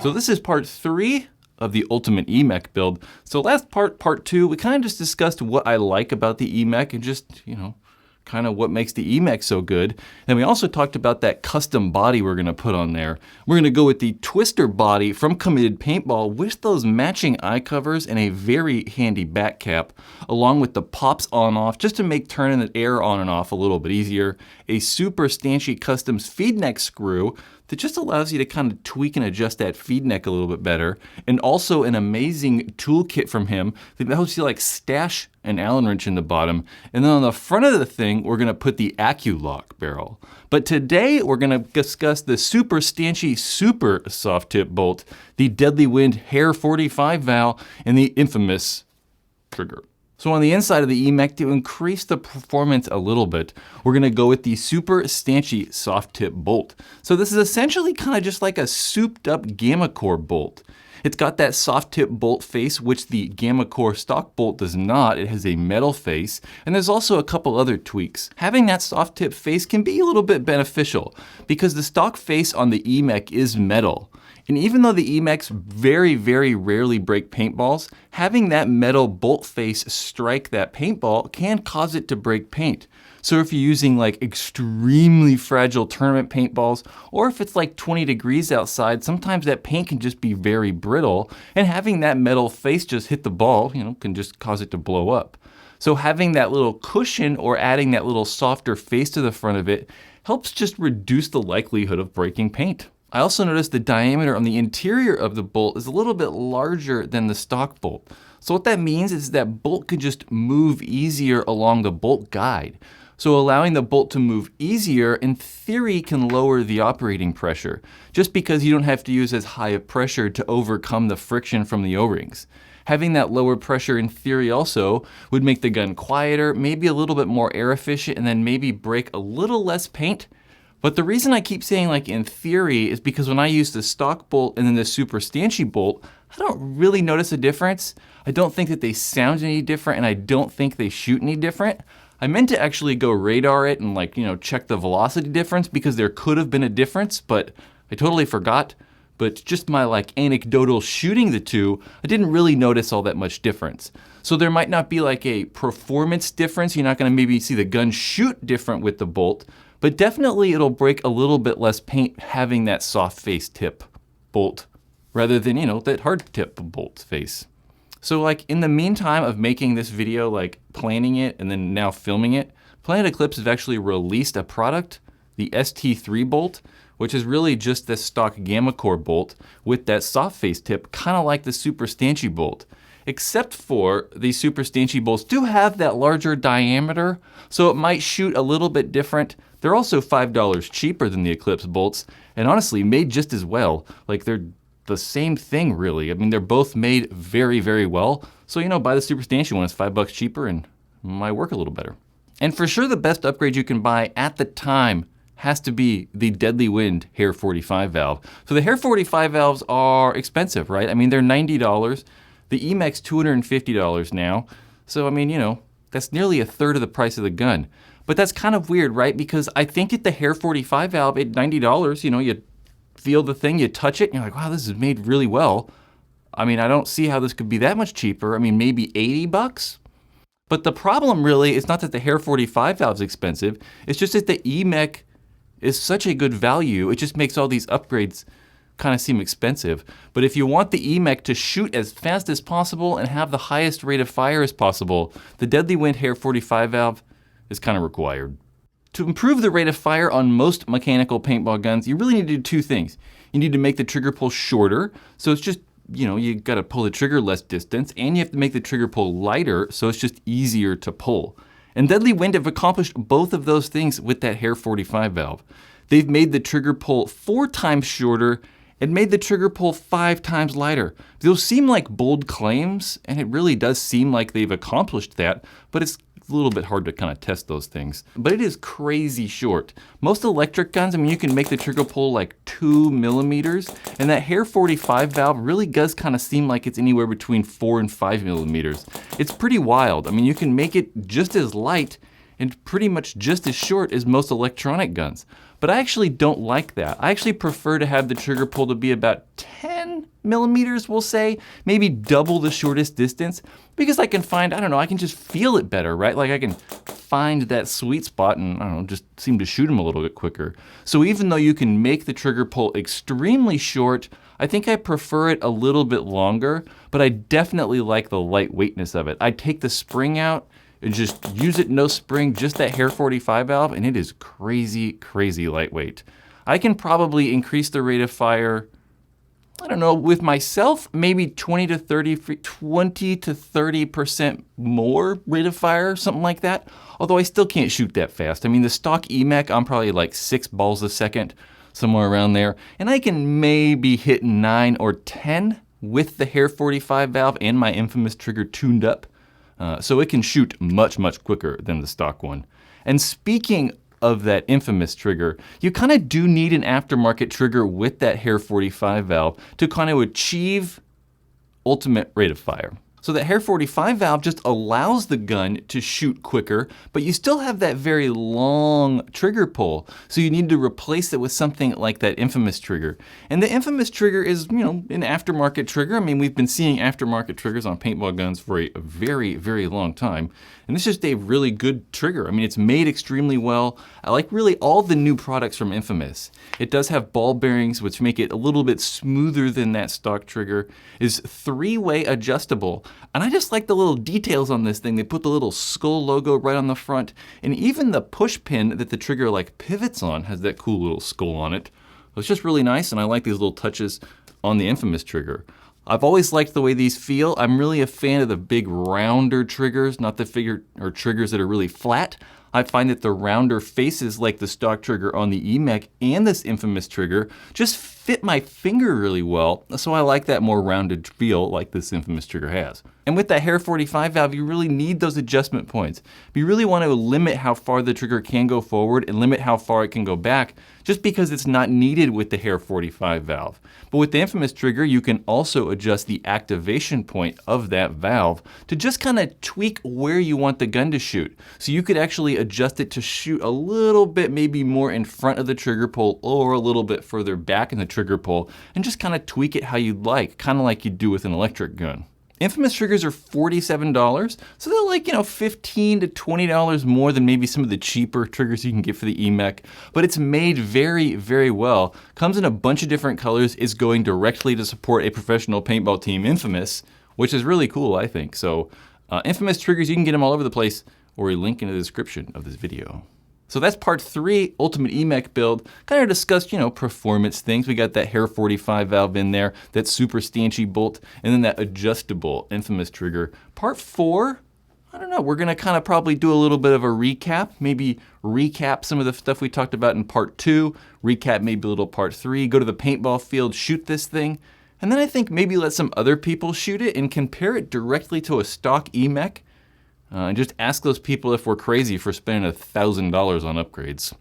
So this is part 3 of the ultimate Emek build. So last part 2, we kind of just discussed what I like about the Emek and just, kind of what makes the Emek so good. And we also talked about that custom body we're going to put on there. We're going to go with the twister body from Committed Paintball with those matching eye covers and a very handy back cap, along with the pops on off just to make turning the air on and off a little bit easier. A super Stanchi Customs feed neck screw that just allows you to kind of tweak and adjust that feed neck a little bit better. And also an amazing toolkit from him that helps you like stash an Allen wrench in the bottom. And then on the front of the thing, we're gonna put the AccuLock barrel. But today we're gonna discuss the super Stanchi super soft tip bolt, the Deadly Wind hAir45 valve, and the infamous trigger. So on the inside of the Emek, to increase the performance a little bit, we're gonna go with the Super Stanchi Soft Tip Bolt. So this is essentially kind of just like a souped up Gamma Core bolt. It's got that soft tip bolt face, which the Gamma Core stock bolt does not. It has a metal face, and there's also a couple other tweaks. Having that soft tip face can be a little bit beneficial because the stock face on the Emek is metal. And even though the Emeks very, very rarely break paintballs, having that metal bolt face strike that paintball can cause it to break paint. So if you're using like extremely fragile tournament paintballs, or if it's like 20 degrees outside, sometimes that paint can just be very brittle, and having that metal face just hit the ball, can just cause it to blow up. So having that little cushion or adding that little softer face to the front of it helps just reduce the likelihood of breaking paint. I also noticed the diameter on the interior of the bolt is a little bit larger than the stock bolt. So what that means is that bolt can just move easier along the bolt guide. So allowing the bolt to move easier, in theory, can lower the operating pressure, just because you don't have to use as high a pressure to overcome the friction from the O-rings. Having that lower pressure in theory also would make the gun quieter, maybe a little bit more air efficient, and then maybe break a little less paint. But the reason I keep saying like in theory is because when I use the stock bolt and then the Super Stanchi bolt, I don't really notice a difference. I don't think that they sound any different, and I don't think they shoot any different. I meant to actually go radar it and check the velocity difference because there could have been a difference, but I totally forgot. But just my anecdotal shooting the two, I didn't really notice all that much difference. So there might not be like a performance difference. You're not gonna maybe see the gun shoot different with the bolt, but definitely it'll break a little bit less paint having that soft face tip bolt rather than, that hard tip bolt face. So in the meantime of making this video, planning it and then now filming it, Planet Eclipse have actually released a product, the ST3 Bolt, which is really just this stock Gamma Core bolt with that soft face tip, kind of like the Super Stanchi Bolt. Except for the Super Stanchi bolts do have that larger diameter, so it might shoot a little bit different. They're also $5 cheaper than the Eclipse bolts, and honestly made just as well. They're the same thing really. I mean, they're both made very, very well. So buy the Super Stanchi one, it's $5 cheaper and might work a little better. And for sure the best upgrade you can buy at the time has to be the Deadly Wind hAir45 valve. So the hAir45 valves are expensive, right? I mean, they're $90. The Emek's $250 now. So I mean, that's nearly a third of the price of the gun. But that's kind of weird, right? Because I think at the hAir45 valve at $90, you feel the thing, you touch it, and you're like, wow, this is made really well. I mean, I don't see how this could be that much cheaper. I mean, maybe $80? But the problem really is not that the hAir45 valve is expensive. It's just that the Emek is such a good value. It just makes all these upgrades kind of seem expensive. But if you want the Emek to shoot as fast as possible and have the highest rate of fire as possible, the Deadly Wind hAir45 valve is kind of required. To improve the rate of fire on most mechanical paintball guns, you really need to do two things. You need to make the trigger pull shorter, so it's just, you gotta pull the trigger less distance, and you have to make the trigger pull lighter, so it's just easier to pull. And Deadly Wind have accomplished both of those things with that hAir45 valve. They've made the trigger pull 4 times shorter and made the trigger pull 5 times lighter. Those seem like bold claims, and it really does seem like they've accomplished that, but it's a little bit hard to kind of test those things. But it is crazy short. Most electric guns, I mean, you can make the trigger pull 2 millimeters, and that hAir45 valve really does kind of seem like it's anywhere between 4 and 5 millimeters. It's pretty wild. I mean, you can make it just as light and pretty much just as short as most electronic guns. But I actually don't like that. I actually prefer to have the trigger pull to be about 10 millimeters, we'll say, maybe double the shortest distance, because I can find, I don't know, I can just feel it better, right? Like I can find that sweet spot and, I don't know, just seem to shoot them a little bit quicker. So even though you can make the trigger pull extremely short, I think I prefer it a little bit longer, but I definitely like the lightweightness of it. I take the spring out and just use it no spring, just that hAir45 valve, and it is crazy, crazy lightweight. I can probably increase the rate of fire, I don't know, with myself, maybe 20 to 30% more rate of fire, something like that. Although I still can't shoot that fast. I mean, the stock Emek, I'm probably like 6 balls a second, somewhere around there. And I can maybe hit 9 or 10 with the hAir45 valve and my infamous trigger tuned up. So it can shoot much, much quicker than the stock one. And speaking of that infamous trigger, you kind of do need an aftermarket trigger with that hAir45 valve to kind of achieve ultimate rate of fire. So that hAir45 valve just allows the gun to shoot quicker, but you still have that very long trigger pull. So you need to replace it with something like that infamous trigger. And the infamous trigger is, you know, an aftermarket trigger. I mean, we've been seeing aftermarket triggers on paintball guns for a very, very long time. And this is just a really good trigger. I mean, it's made extremely well. I like really all the new products from Infamous. It does have ball bearings, which make it a little bit smoother than that stock trigger. It's 3-way adjustable. And I just like the little details on this thing. They put the little skull logo right on the front. And even the push pin that the trigger like pivots on has that cool little skull on it. It's just really nice, and I like these little touches on the Infamous trigger. I've always liked the way these feel. I'm really a fan of the big rounder triggers, not the triggers that are really flat. I find that the rounder faces like the stock trigger on the Emek and this Infamous trigger just fit my finger really well. So I like that more rounded feel like this Infamous trigger has. And with that hAir45 valve, you really need those adjustment points. You really want to limit how far the trigger can go forward and limit how far it can go back, just because it's not needed with the hAir45 valve. But with the Infamous trigger, you can also adjust the activation point of that valve to just kind of tweak where you want the gun to shoot. So you could actually adjust it to shoot a little bit maybe more in front of the trigger pull or a little bit further back in the trigger pull, and just kind of tweak it how you'd like, kind of like you'd do with an electric gun. Infamous triggers are $47, so they're like, you know, $15 to $20 more than maybe some of the cheaper triggers you can get for the Emek, but it's made very, very well. Comes in a bunch of different colors, is going directly to support a professional paintball team, Infamous, which is really cool, I think. So Infamous triggers, you can get them all over the place, or a link in the description of this video. So that's part 3, Ultimate Emek build. Kind of discussed, you know, performance things. We got that hAir45 valve in there, that super stanchy bolt, and then that adjustable Infamous trigger. Part 4, I don't know, we're gonna kind of probably do a little bit of a recap, maybe recap some of the stuff we talked about in part 2, recap maybe a little part 3, go to the paintball field, shoot this thing, and then I think maybe let some other people shoot it and compare it directly to a stock Emek. And just ask those people if we're crazy for spending $1,000 on upgrades.